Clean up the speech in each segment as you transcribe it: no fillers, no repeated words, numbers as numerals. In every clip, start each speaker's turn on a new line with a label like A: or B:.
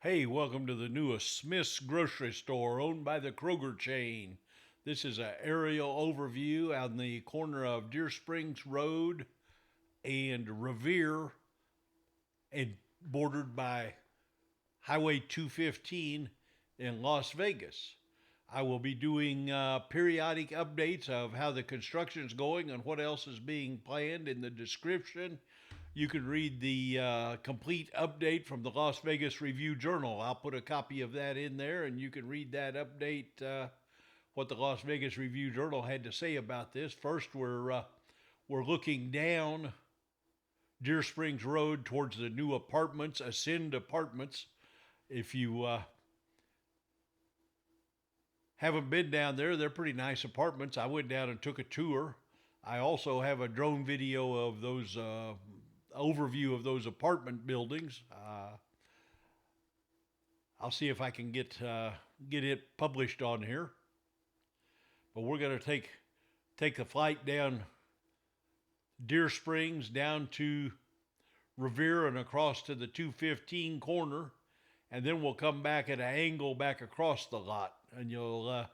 A: Hey, welcome to the newest Smith's grocery store owned by the Kroger chain. This is an aerial overview on the corner of Deer Springs Road and Revere and bordered by Highway 215 in Las Vegas. I will be doing periodic updates of how the construction is going and what else is being planned in the description. You can read the complete update from the Las Vegas Review Journal. I'll put a copy of that in there, and you can read that update, what the Las Vegas Review Journal had to say about this. First, we're looking down Deer Springs Road towards the new apartments, Ascend Apartments. If you haven't been down there, they're pretty nice apartments. I went down and took a tour. I also have a drone video of those overview of those apartment buildings. I'll see if I can get it published on here. But we're going to take the flight down Deer Springs down to Revere and across to the 215 corner, and then we'll come back at an angle back across the lot, and you'll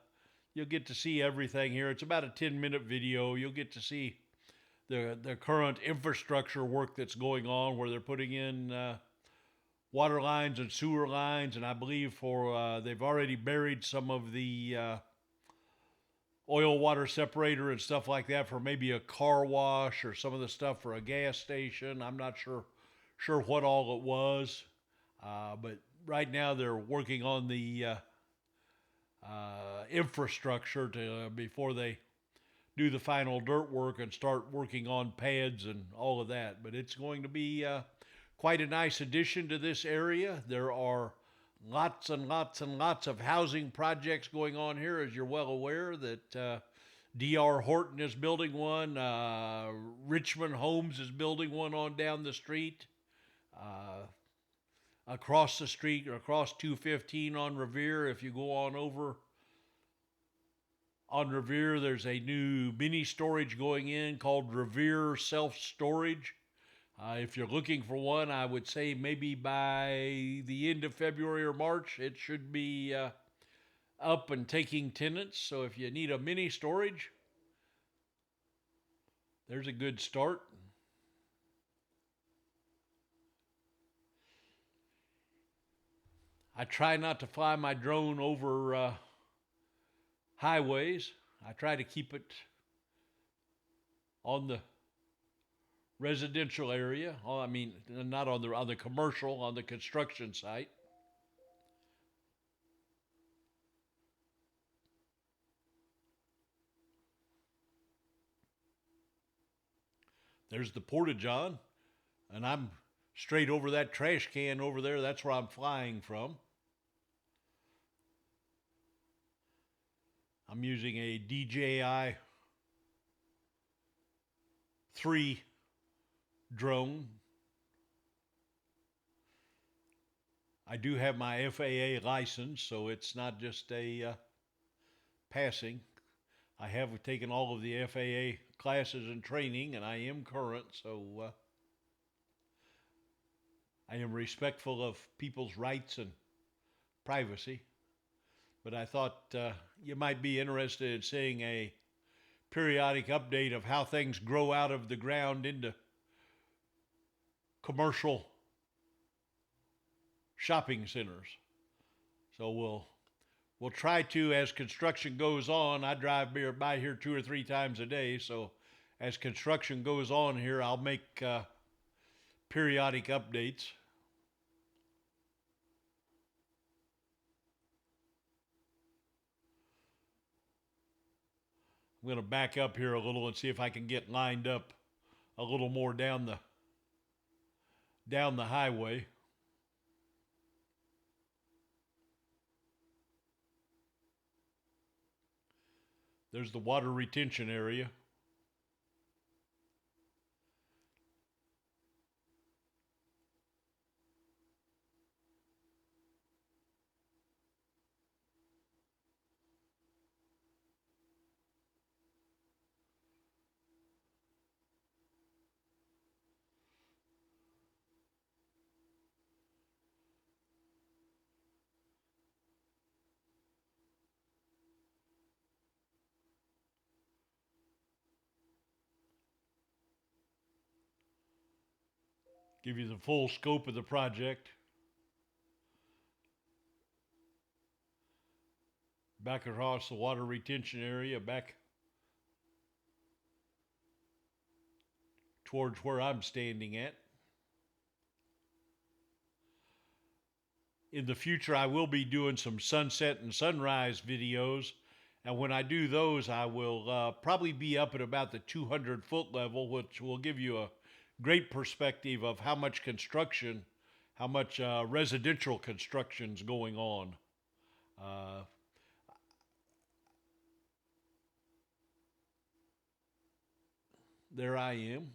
A: get to see everything here. It's about a 10-minute video. You'll get to see the current infrastructure work that's going on, where they're putting in water lines and sewer lines, and I believe they've already buried some of the oil water separator and stuff like that for maybe a car wash or some of the stuff for a gas station. I'm not sure what all it was, but right now they're working on the infrastructure before they do the final dirt work and start working on pads and all of that. But it's going to be quite a nice addition to this area. There are lots and lots and lots of housing projects going on here, as you're well aware that D.R. Horton is building one. Richmond Homes is building one on down the street. Across the street, or across 215 on Revere, if you go on over on Revere, there's a new mini storage going in called Revere Self Storage. If you're looking for one, I would say maybe by the end of February or March, it should be up and taking tenants. So if you need a mini storage, there's a good start. I try not to fly my drone over highways. I try to keep it on the residential area. I mean, not on the commercial, on the construction site. There's the Porta-John, and I'm straight over that trash can over there. That's where I'm flying from. I'm using a DJI 3 drone. I do have my FAA license, so it's not just a passing. I have taken all of the FAA classes and training, and I am current, so I am respectful of people's rights and privacy. But I thought you might be interested in seeing a periodic update of how things grow out of the ground into commercial shopping centers. So we'll try to, as construction goes on. I drive by here 2 or 3 times a day, so as construction goes on here, I'll make periodic updates. I'm going to back up here a little and see if I can get lined up a little more down the highway. There's the water retention area. Give you the full scope of the project. Back across the water retention area, back towards where I'm standing at. In the future, I will be doing some sunset and sunrise videos. And when I do those, I will probably be up at about the 200-foot level, which will give you a great perspective of how much construction, how much residential construction's going on. Uh, there I am.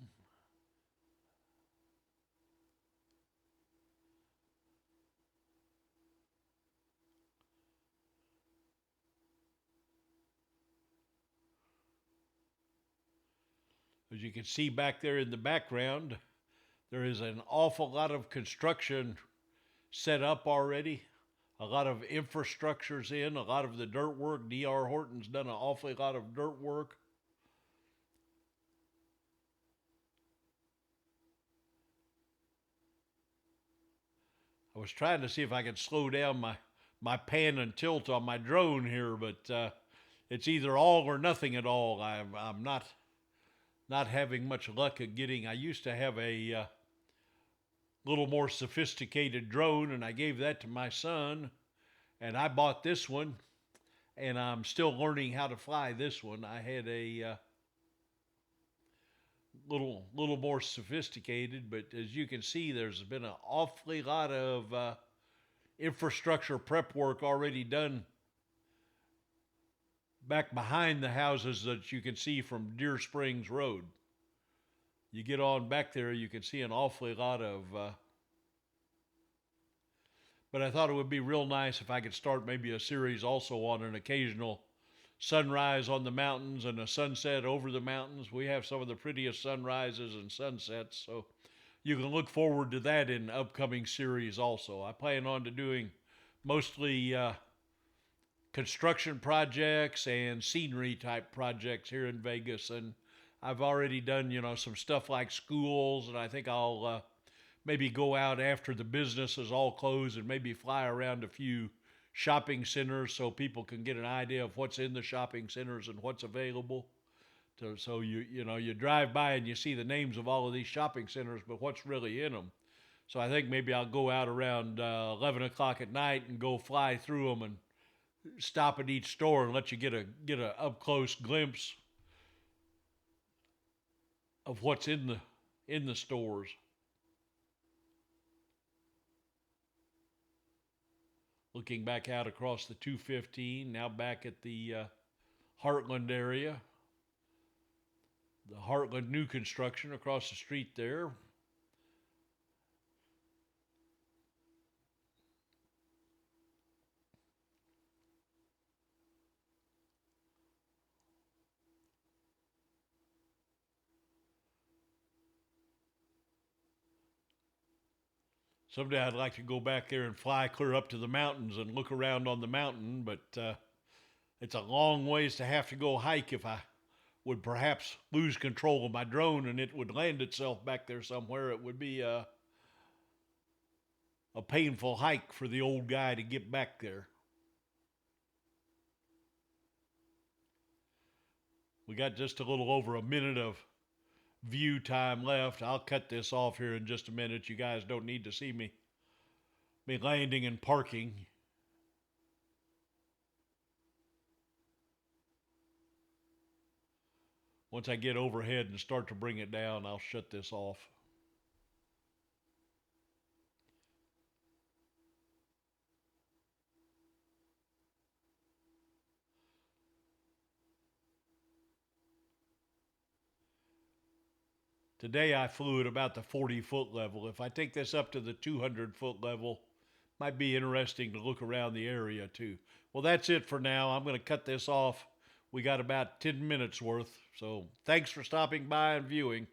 A: As you can see back there in the background, there is an awful lot of construction set up already. A lot of infrastructure's in, a lot of the dirt work. D.R. Horton's done an awfully lot of dirt work. I was trying to see if I could slow down my pan and tilt on my drone here, but it's either all or nothing at all. I'm not having much luck at getting. I used to have a little more sophisticated drone, and I gave that to my son, and I bought this one, and I'm still learning how to fly this one. I had a little more sophisticated, but as you can see, there's been an awfully lot of infrastructure prep work already done back behind the houses that you can see from Deer Springs Road. You get on back there, you can see an awfully lot of. But I thought it would be real nice if I could start maybe a series also on an occasional sunrise on the mountains and a sunset over the mountains. We have some of the prettiest sunrises and sunsets, so you can look forward to that in upcoming series also. I plan on to doing mostly construction projects and scenery type projects here in Vegas, and I've already done some stuff like schools, and I think I'll maybe go out after the business is all closed and maybe fly around a few shopping centers so people can get an idea of what's in the shopping centers and what's available. So you drive by and you see the names of all of these shopping centers, but what's really in them. So I think maybe I'll go out around 11 o'clock at night and go fly through them and stop at each store and let you get a up close glimpse of what's in the stores. Looking back out across the 215, now back at the Heartland area. The Heartland new construction across the street there. Someday I'd like to go back there and fly clear up to the mountains and look around on the mountain, but it's a long ways to have to go hike if I would perhaps lose control of my drone and it would land itself back there somewhere. It would be a painful hike for the old guy to get back there. We got just a little over a minute of view time left. I'll cut this off here in just a minute. You guys don't need to see me landing and parking. Once I get overhead and start to bring it down, I'll shut this off. Today I flew at about the 40-foot level. If I take this up to the 200-foot level, might be interesting to look around the area too. Well, that's it for now. I'm going to cut this off. We got about 10 minutes worth. So thanks for stopping by and viewing.